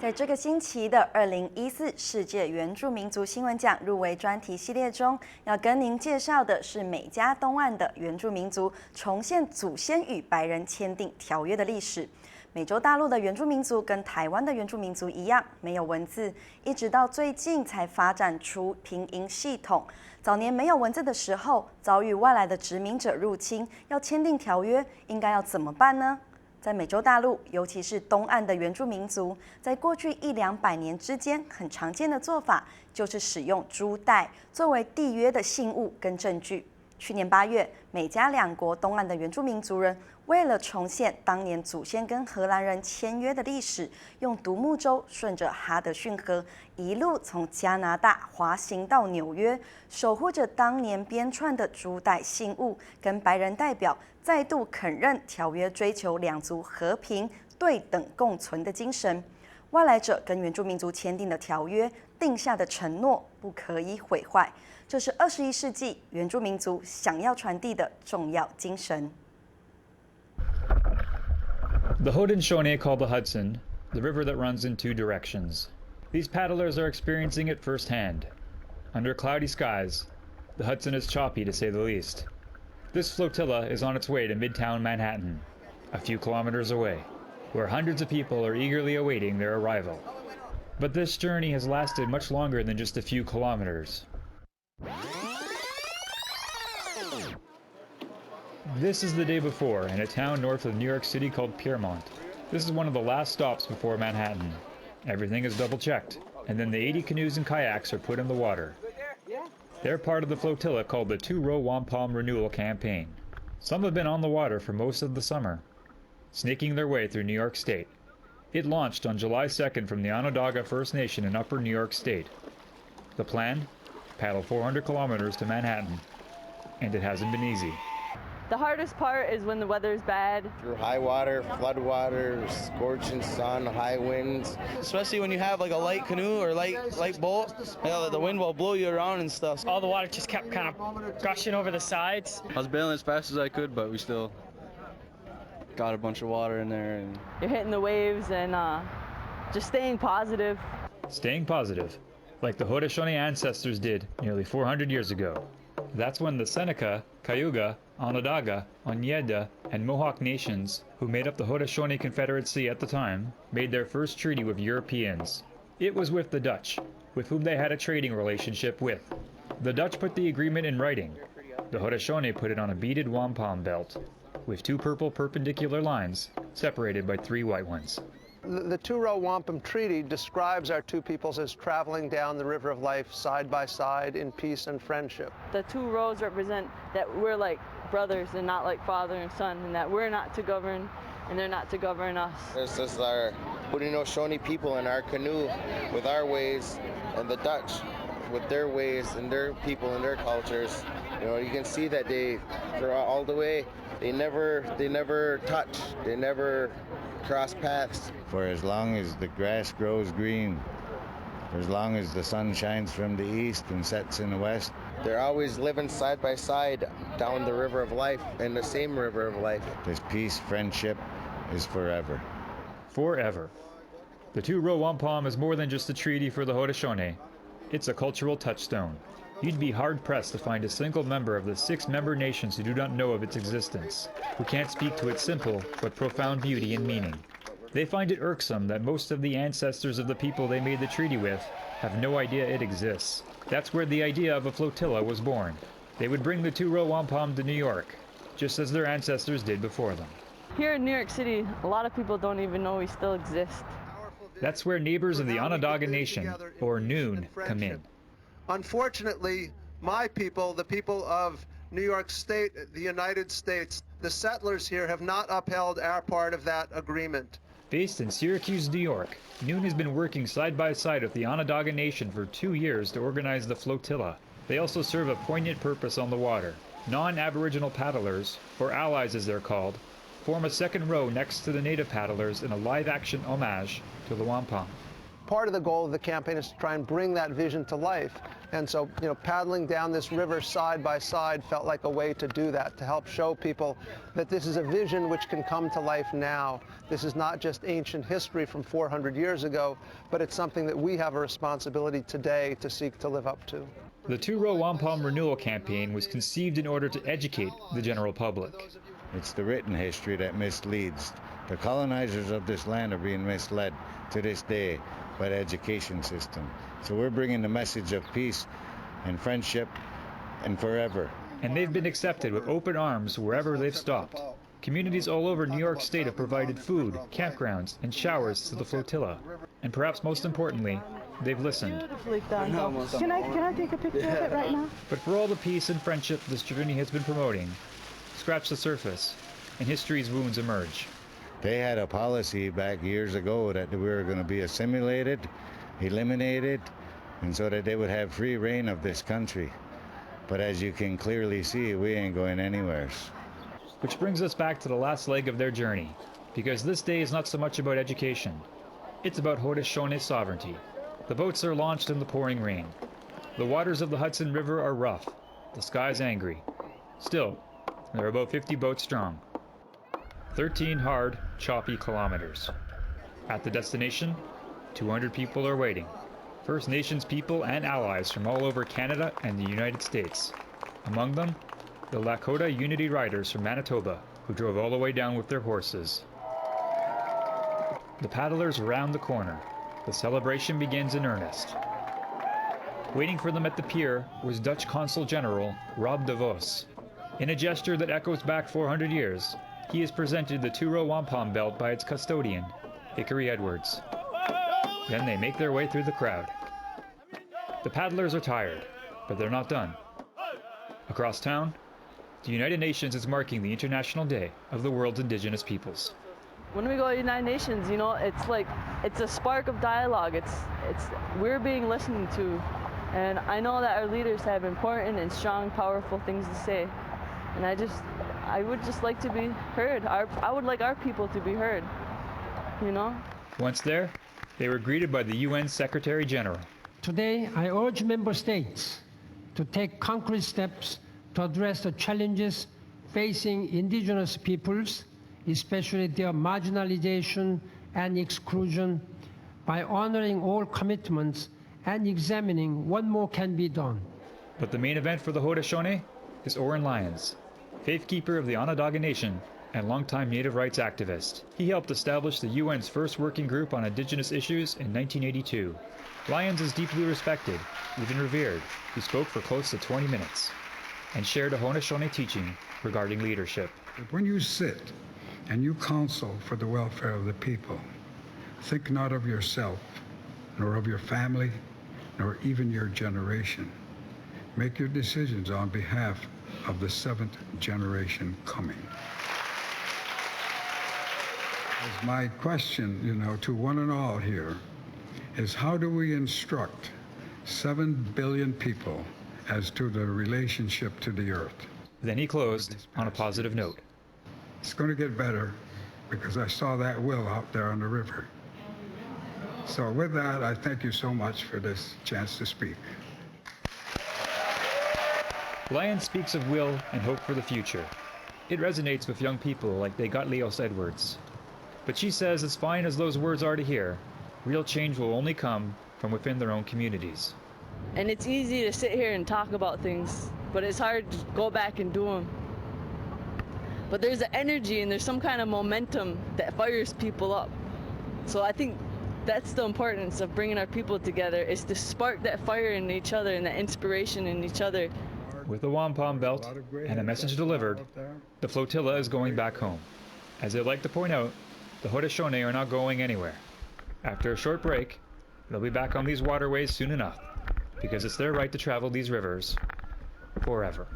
在这个星期的2014世界原住民族新闻奖入围专题系列中，要跟您介绍的是美加东岸的原住民族重现祖先与白人签订条约的历史。美洲大陆的原住民族跟台湾的原住民族一样，没有文字，一直到最近才发展出拼音系统。早年没有文字的时候，遭遇外来的殖民者入侵，要签订条约，应该要怎么办呢？在美洲大陆，尤其是东岸的原住民族，在过去100-200年之间，很常见的做法就是使用珠带作为缔约的信物跟证据。去年8月，美加2国东岸的原住民族人为了重现当年祖先跟荷兰人签约的历史，用独木舟顺着哈德逊河，一路从加拿大划行到纽约，守护着当年编串的珠带信物跟白人代表再度肯认条约追求两族和平、对等共存的精神。外来者跟原住民族签订的条约定下的承诺，不可以毁坏。这是21世纪原住民族想要传递的重要精神。The Haudenosaunee call the Hudson the river that runs in two directions. These paddlers are experiencing it firsthand. Under cloudy skies, the Hudson is choppy to say the least. This flotilla is on its way to Midtown Manhattan, a few kilometers away, where hundreds of people are eagerly awaiting their arrival. But this journey has lasted much longer than just a few kilometers. This is the day before in a town north of New York City called Piermont. This is one of the last stops before Manhattan. Everything is double-checked, and then the 80 canoes and kayaks are put in the water. They're part of the flotilla called the Two-Row Wampum Renewal Campaign. Some have been on the water for most of the summer, snaking their way through New York State. It launched on July 2nd from the Onondaga First Nation in Upper New York State. The plan? Paddle 400 kilometers to Manhattan. And it hasn't been easy. The hardest part is when the weather's bad. Through high water, flood water, scorching sun, high winds. Especially when you have like a light canoe or light boat, the wind will blow you around and stuff. All the water just kept kind of gushing over the sides. I was bailing as fast as I could, but we still got a bunch of water in there. And You're hitting the waves and just staying positive. Staying positive, like the Haudenosaunee ancestors did nearly 400 years ago. That's when the Seneca, Cayuga, Onondaga, Oneida, and Mohawk nations, who made up the Haudenosaunee Confederacy at the time, made their first treaty with Europeans. It was with the Dutch, with whom they had a trading relationship with. The Dutch put the agreement in writing. The Haudenosaunee put it on a beaded wampum belt, with 2 purple perpendicular lines, separated by 3 white ones. The Two-Row Wampum Treaty describes our two peoples as traveling down the river of life side by side in peace and friendship. The 2 rows represent that we're like brothers and not like father and son, and that we're not to govern and they're not to govern us. This is our Haudenosaunee people in our canoe with our ways, and the Dutch with their ways and their people and their cultures. You can see that they're all the way. They never touch. They never cross paths. For as long as the grass grows green, for as long as the sun shines from the east and sets in the west, they're always living side by side down the river of life, in the same river of life. this peace, friendship is forever. Forever. The Two-Row Wampum is more than just a treaty for the Haudenosaunee. It's a cultural touchstone. You'd be hard-pressed to find a single member of the 6 member nations who do not know of its existence, who can't speak to its simple but profound beauty and meaning. They find it irksome that most of the ancestors of the people they made the treaty with have no idea it exists. That's where the idea of a flotilla was born. They would bring the Two-Row Wampum to New York, just as their ancestors did before them. Here in New York City, a lot of people don't even know we still exist. That's where neighbors of the Onondaga Nation, or Noon, come in. Unfortunately, my people, the people of New York State, the United States, the settlers here have not upheld our part of that agreement. Based in Syracuse, New York, Noon has been working side by side with the Onondaga Nation for 2 years to organize the flotilla. They also serve a poignant purpose on the water. Non-Aboriginal paddlers, or allies as they're called, form a second row next to the native paddlers in a live-action homage to the wampum. part of the goal of the campaign is to try and bring that vision to life. And so, paddling down this river side by side felt like a way to do that, to help show people that this is a vision which can come to life now. This is not just ancient history from 400 years ago, but it's something that we have a responsibility today to seek to live up to. The two-row wampum renewal campaign was conceived in order to educate the general public. It's the written history that misleads. The colonizers of this land are being misled to this day by the education system. So we're bringing the message of peace and friendship and forever. And they've been accepted with open arms wherever they've stopped. Communities all over New York State have provided food, campgrounds, and showers to the flotilla. And perhaps most importantly, they've listened. Can I take a picture of it right now? But for all the peace and friendship this journey has been promoting, scratch the surface, and history's wounds emerge. They had a policy back years ago that we were going to be assimilated, eliminated, and so that they would have free reign of this country. But as you can clearly see, we ain't going anywhere. Which brings us back to the last leg of their journey, because this day is not so much about education. It's about Haudenosaunee sovereignty. The boats are launched in the pouring rain. The waters of the Hudson River are rough. The sky's angry. Still, there are about 50 boats strong. 13 hard, choppy kilometers. At the destination, 200 people are waiting. First Nations people and allies from all over Canada and the United States. Among them, the Lakota Unity Riders from Manitoba, who drove all the way down with their horses. The paddlers round the corner. The celebration begins in earnest. Waiting for them at the pier was Dutch Consul General Rob de Vos. In a gesture that echoes back 400 years, he is presented the two-row wampum belt by its custodian, Hickory Edwards. Then they make their way through the crowd. The paddlers are tired, but they're not done. Across town, the United Nations is marking the International Day of the world's indigenous peoples. When we go to the United Nations, it's a spark of dialogue. We're being listened to, and I know that our leaders have important and strong, powerful things to say, and I would just like to be heard. I would like our people to be heard, Once there, they were greeted by the UN Secretary General. Today, I urge member states to take concrete steps to address the challenges facing indigenous peoples, especially their marginalization and exclusion, by honoring all commitments and examining what more can be done. But the main event for the Haudenosaunee is Oren Lyons, faithkeeper of the Onondaga Nation and longtime native rights activist. He helped establish the UN's first working group on indigenous issues in 1982. Lyons is deeply respected, even revered. He spoke for close to 20 minutes and shared a Haudenosaunee teaching regarding leadership. When you sit and you counsel for the welfare of the people, think not of yourself, nor of your family, nor even your generation. Make your decisions on behalf of the seventh generation coming. As my question, to one and all here, is how do we instruct 7 billion people as to the relationship to the earth? Then he closed on a positive note. It's going to get better because I saw that will out there on the river. So with that, I thank you so much for this chance to speak. Lyons speaks of will and hope for the future. It resonates with young people like they got Leos Edwards. But she says as fine as those words are to hear, real change will only come from within their own communities. And it's easy to sit here and talk about things, but it's hard to go back and do them. But there's an energy and there's some kind of momentum that fires people up. So I think that's the importance of bringing our people together, is to spark that fire in each other and that inspiration in each other. With the wampum belt and a message delivered, the flotilla is going back home. As they like to point out, the Haudenosaunee are not going anywhere. After a short break, they'll be back on these waterways soon enough, because it's their right to travel these rivers forever.